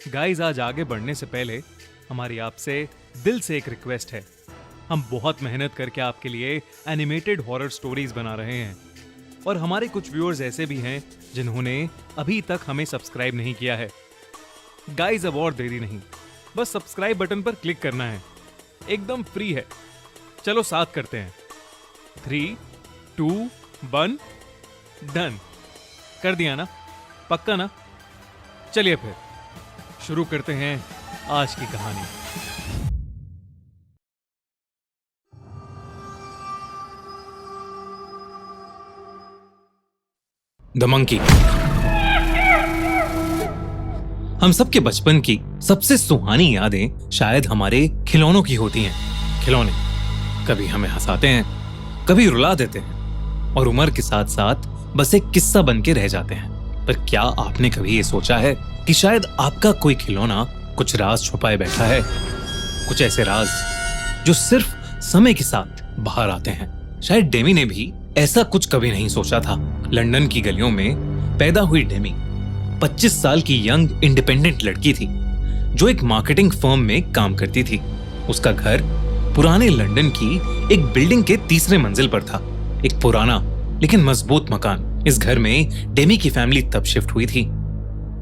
Guys, आज आगे बढ़ने से पहले हमारी आपसे दिल से एक रिक्वेस्ट है। हम बहुत मेहनत करके आपके लिए एनिमेटेड हॉरर स्टोरीज बना रहे हैं और हमारे कुछ व्यूअर्स ऐसे भी हैं जिन्होंने अभी तक हमें सब्सक्राइब नहीं किया है। गाइस, अब और देरी नहीं, बस सब्सक्राइब बटन पर क्लिक करना है, एकदम फ्री है। चलो साथ करते हैं। 3, 2, 1 डन। कर दिया ना? पक्का ना? चलिए फिर शुरू करते हैं आज की कहानी। The monkey. हम सबके बचपन की सबसे सुहानी यादें शायद हमारे खिलौनों की होती हैं। खिलौने कभी हमें हंसाते हैं, कभी रुला देते हैं और उम्र के साथ साथ बस एक किस्सा बन के रह जाते हैं। पर क्या आपने कभी ये सोचा है कि शायद आपका कोई खिलौना कुछ राज छुपाए बैठा है? कुछ ऐसे राज जो सिर्फ समय के साथ बाहर आते हैं। शायद डेमी ने भी ऐसा कुछ कभी नहीं सोचा था। लंदन की गलियों में पैदा हुई डेमी 25 साल की यंग इंडिपेंडेंट लड़की थी जो एक मार्केटिंग फर्म में काम करती थी। उसका घर पुराने लंदन की एक बिल्डिंग के तीसरे मंजिल पर था। एक पुराना लेकिन मजबूत मकान। इस घर में डेमी की फैमिली तब शिफ्ट हुई थी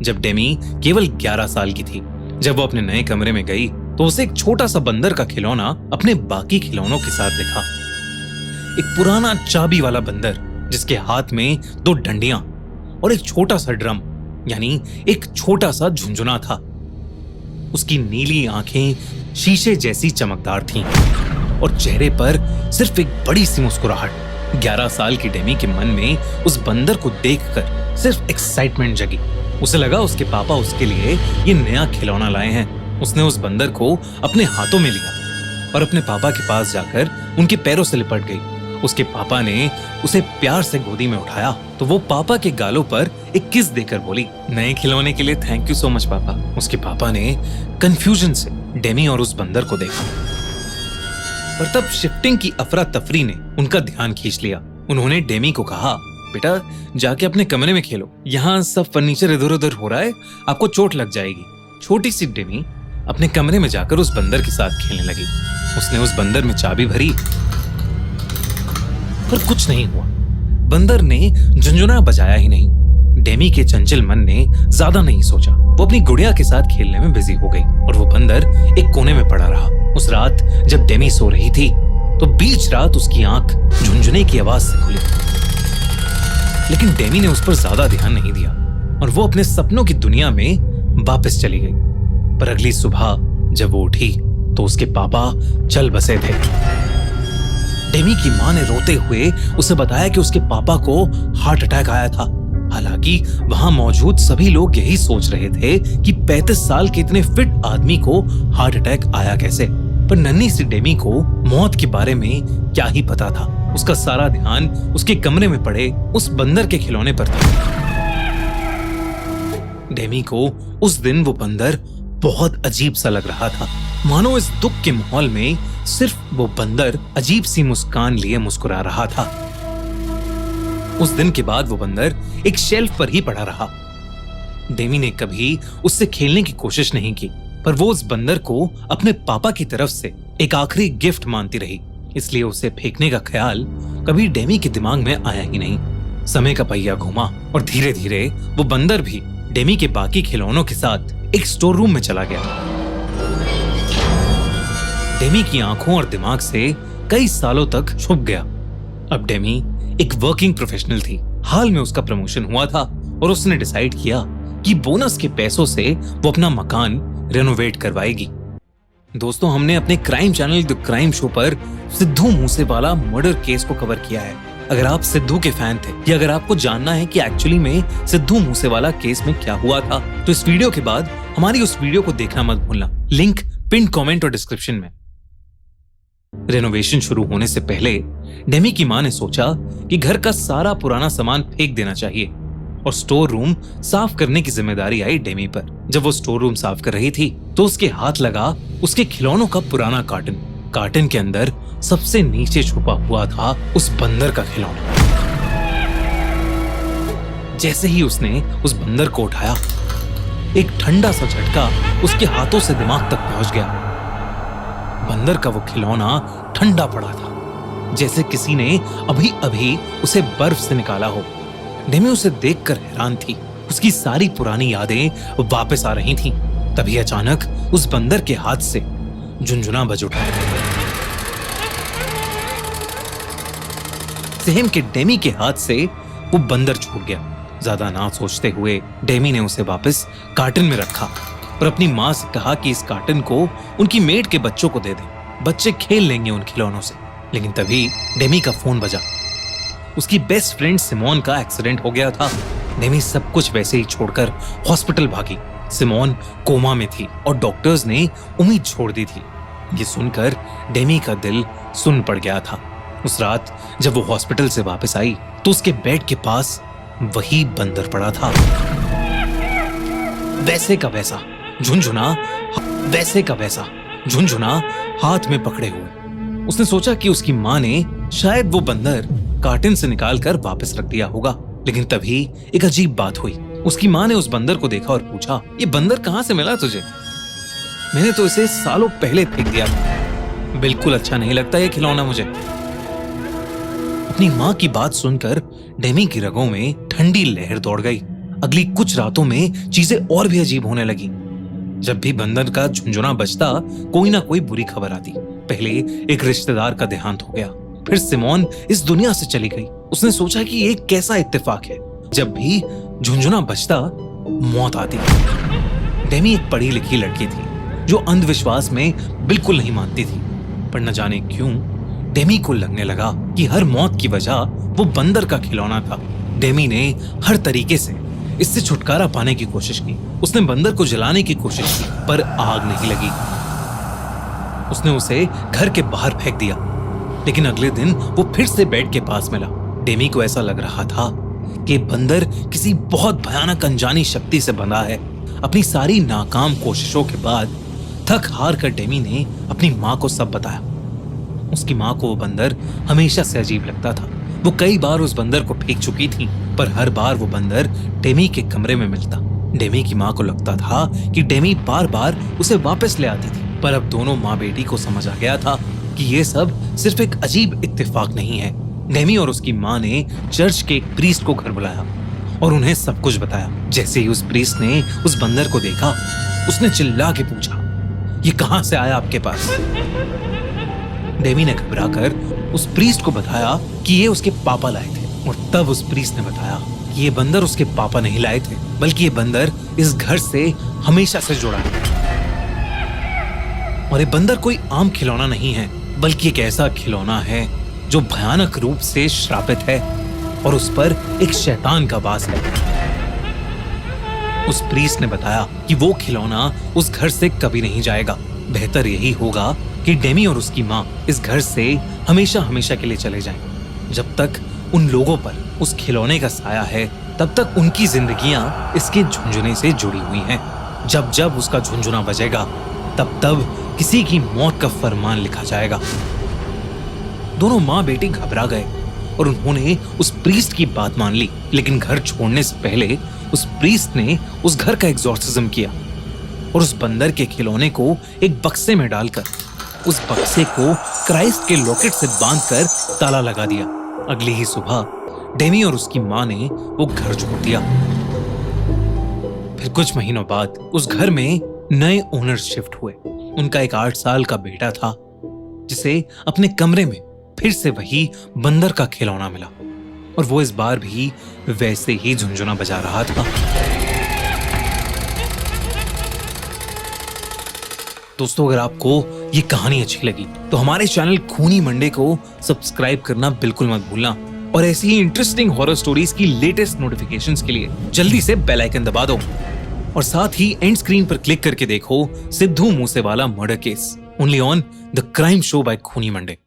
जब डेमी केवल 11 साल की थी। जब वो अपने नए कमरे में गई तो उसे एक छोटा सा बंदर का खिलौना अपने बाकी खिलौनों के साथ दिखा। एक पुराना चाबी वाला बंदर जिसके हाथ में 2 डंडियां और एक छोटा सा ड्रम यानी एक छोटा सा झुंझुना था। उसकी नीली आंखें शीशे जैसी चमकदार थीं और चेहरे पर सिर्फ एक बड़ी सी मुस्कुराहट। 11 साल की डेमी के मन में उस बंदर को देखकर सिर्फ एक्साइटमेंट जगी। उसे लगा उसके पापा उसके लिए ये नया खिलौना लाए हैं। उसने उस बंदर को अपने हाथों में लिया और अपने पापा के पास जाकर उनके पैरों से लिपट गई। उसके पापा ने उसे प्यार से गोदी में उठाया तो वो पापा के गालों पर एक किस देकर बोली, नए खिलौने के लिए थैंक यू सो मच पापा। उसके पापा ने कंफ्यूजन से डेमी और उस बंदर को देखा, पर तब शिफ्टिंग की अफरा तफरी ने उनका ध्यान खींच लिया। उन्होंने डेमी को कहा, बेटा जाके अपने कमरे में खेलो, यहाँ सब फर्नीचर इधर उधर हो रहा है, आपको चोट लग जाएगी। छोटी सी डेमी अपने कमरे में जाकर उस बंदर के साथ खेलने लगी। उसने उस बंदर में चाबी भरी पर कुछ नहीं हुआ। बंदर ने झुंझुना बजाया ही नहीं। डेमी के चंचल मन ने ज्यादा नहीं सोचा। वो अपनी गुड़िया के साथ खेलने में बिजी हो गई और वो बंदर एक कोने में पड़ा रहा। उस रात जब डेमी सो रही थी तो बीच रात उसकी आंख झुंझुने की आवाज से खुली, लेकिन डेमी ने उस पर ज्यादा ध्यान नहीं दिया और वो अपने सपनों की दुनिया में वापस चली गई। पर अगली सुबह जब वो उठी तो उसके पापा चल बसे थे। डेमी की मां ने रोते हुए उसे बताया कि उसके पापा को हार्ट अटैक आया था। हालांकि वहां मौजूद सभी लोग यही सोच रहे थे कि 35 साल के इतने फिट आदमी को हार्ट अटैक आया कैसे। पर नन्ही सी डेमी को मौत के बारे में क्या ही पता था। उसका सारा ध्यान उसके कमरे में पड़े उस बंदर के खिलौने पर था। डेमी को उस दिन वो बंदर बहुत अजीब सा लग रहा था, मानो इस दुख के माहौल में सिर्फ वो बंदर अजीब सी मुस्कान लिए मुस्कुरा रहा था। उस दिन के बाद वो बंदर एक शेल्फ पर ही पड़ा रहा। डेमी ने कभी उससे खेलने की कोशिश नहीं की, पर वो उस बंदर को अपने पापा की तरफ से एक आखिरी गिफ्ट मानती रही। इसलिए उसे फेंकने का ख्याल कभी डेमी के दिमाग में आया ही नहीं। समय का पहिया घूमा और धीरे धीरे वो बंदर भी डेमी के बाकी खिलौनों के साथ एक स्टोर रूम में चला गया। डेमी की आंखों और दिमाग से कई सालों तक छुप गया। अब डेमी एक वर्किंग प्रोफेशनल थी। हाल में उसका प्रमोशन हुआ था और उसने डिसाइड किया कि बोनस के पैसों से वो अपना मकान रेनोवेट करवाएगी। दोस्तों, हमने अपने crime channel the crime show पर सिद्धू मूसेवाला मर्डर केस को कवर किया है। अगर आप सिद्धू के फैन थे या अगर आपको जानना है कि एक्चुअली में सिद्धू मूसेवाला केस में क्या हुआ था, तो इस वीडियो के बाद हमारी उस वीडियो को देखना मत भूलना। लिंक पिन कमेंट और डिस्क्रिप्शन में। रेनोवेशन शुरू होने से पहले डेमी की मां ने सोचा कि घर का सारा पुराना सामान फेंक देना चाहिए और स्टोर रूम साफ करने की जिम्मेदारी आई डेमी पर। जब वो स्टोर रूम साफ कर रही थी तो उसके हाथ लगा उसके खिलौनों का पुराना कार्टन। कार्टन के अंदर सबसे नीचे छुपा हुआ था उस बंदर का खिलौना। जैसे ही उसने उस बंदर को उठाया एक ठंडा सा झटका उसके हाथों से दिमाग तक पहुंच गया। बंदर का वो खिलौना ठंडा पड़ा था, जैसे किसी ने अभी अभी उसे बर्फ से निकाला हो। डेमी उसे देखकर हैरान थी। उसकी सारी पुरानी यादें वापस आ रही थीं। तभी अचानक उस बंदर के हाथ से झुनझुना बज उठा। सेम के डेमी के हाथ से वो बंदर छूट गया। ज्यादा ना सोचते हुए डेमी ने उसे वापस कार्टन में रखा और अपनी माँ से कहा कि इस कार्टन को उनकी मेड के बच्चों को दे दें, बच्चे खेल लेंगे उन खिलौनों से। लेकिन तभी डेमी का फोन बजा। उसकी बेस्ट फ्रेंड सिमोन का एक्सीडेंट हो गया था। डेमी सब कुछ वैसे ही छोड़कर हॉस्पिटल भागी। सिमोन कोमा में थी और डॉक्टर्स ने उम्मीद छोड़ दी थी। ये सुनकर डेमी का दिल सुन पड़ गया था। उस रात जब वो हॉस्पिटल से वापस आई तो उसके बेड के पास वही बंदर पड़ा था, वैसे का वैसा झुनझुना, वैसे का वैसा झुनझुना हाथ में पकड़े हुए। उसने सोचा कि उसकी माँ ने शायद वो बंदर कार्टन से निकालकर वापस रख दिया होगा। लेकिन तभी एक अजीब बात हुई। उसकी माँ ने उस बंदर को देखा और पूछा, ये बंदर कहाँ से मिला तुझे? मैंने तो इसे सालों पहले फेंक दिया था। बिल्कुल अच्छा नहीं लगता ये खिलौना मुझे। अपनी माँ की बात सुनकर डेमी की रगों में ठंडी लहर दौड़ गई। अगली कुछ रातों में चीजें और भी अजीब होने लगी। जब भी बंदर का झुनझुना बजता, कोई ना कोई बुरी खबर आती। पहले एक रिश्तेदार का देहांत हो गया, फिर सिमोन इस दुनिया से चली गई। उसने सोचा कि ये कैसा इत्तेफाक है, जब भी झुनझुना बजता मौत आती। डेमी एक पढ़ी लिखी लड़की थी जो अंधविश्वास में बिल्कुल नहीं मानती थी, पर न जाने क्यों डेमी को लगने लगा कि हर मौत की वजह वो बंदर का खिलौना था। डेमी ने हर तरीके से इससे छुटकारा पाने की कोशिश की। उसने बंदर को जलाने की कोशिश की, पर आग नहीं लगी। उसने उसे घर के बाहर फेंक दिया। लेकिन अगले दिन वो फिर से बेड के पास मिला। डेमी को ऐसा लग रहा था कि बंदर किसी बहुत भयानक अनजानी शक्ति से बंधा है। अपनी सारी नाकाम कोशिशों के बाद थक हार कर डेमी ने अपनी माँ को सब बताया। उसकी माँ को वो बंदर हमेशा से अजीब लगता था। वो कई बार उस बंदर को फेंक चुकी थी, पर हर बार वो बंदर डेमी के कमरे में मिलता। डेमी की माँ को लगता था कि डेमी बार बार उसे वापस ले आती थी, पर अब दोनों माँ बेटी को समझ आ गया था कि ये सब सिर्फ एक अजीब इत्तेफाक नहीं है। डेमी और उसकी माँ ने चर्च के एक प्रीस्ट को घर बुलाया और उन्हें सब कुछ बताया। जैसे ही उस प्रीस्ट ने उस बंदर को देखा, उसने चिल्ला के पूछा, ये कहाँ से आया आपके पास? डेमी ने घबराकर उस प्रीस्ट को बताया कि ये उसके पापा लाए थे। और तब उस प्रीस्ट ने बताया कि ये बंदर उसके पापा नहीं लाए थे, बल्कि ये बंदर इस घर से हमेशा से जुड़ा है। और ये बंदर कोई आम खिलौना नहीं है, बल्कि एक ऐसा खिलौना है जो भयानक रूप से श्रापित है और उस पर एक शैतान का वास है। उस प्रीस्ट ने बताया कि वो खिलौना उस घर से कभी नहीं जाएगा। बेहतर यही होगा कि डेमी और उसकी माँ इस घर से हमेशा हमेशा के लिए चले जाएं। जब तक उन लोगों पर उस खिलौने का साया है, तब तक उनकी जिंदगियां इसके झुनझुने से जुड़ी हुई हैं। जब जब उसका झुनझुना बजेगा, तब तब किसी की मौत का फरमान लिखा जाएगा। दोनों माँ बेटी घबरा गए और उन्होंने उस प्रीस्ट की बात मान ली। लेकिन घर छोड़ने से पहले उस प्रीस्ट ने उस घर का एग्जॉर्सिज्म किया और उस बंदर के खिलौने को एक बक्से में डालकर उस बक्से को क्राइस्ट के लॉकेट से बांधकर ताला लगा दिया। अगली ही सुबह डेमी और उसकी माँ ने वो घर छोड़ दिया। फिर कुछ महीनों बाद उस घर में नए ओनर शिफ्ट हुए। उनका एक 8 साल का बेटा था, जिसे अपने कमरे में फिर से वही बंदर का खिलौना मिला और वो इस बार भी वैसे ही झुनझुना बजा रहा था। दोस्तों, अगर आपको ये कहानी अच्छी लगी तो हमारे चैनल खूनी मंडे को सब्सक्राइब करना बिल्कुल मत भूलना और ऐसी ही इंटरेस्टिंग हॉरर स्टोरीज की लेटेस्ट नोटिफिकेशंस के लिए जल्दी से बेल आइकन दबा दो और साथ ही एंड स्क्रीन पर क्लिक करके देखो Sidhu Moosewala murder case, only on the crime show by खूनी मंडे।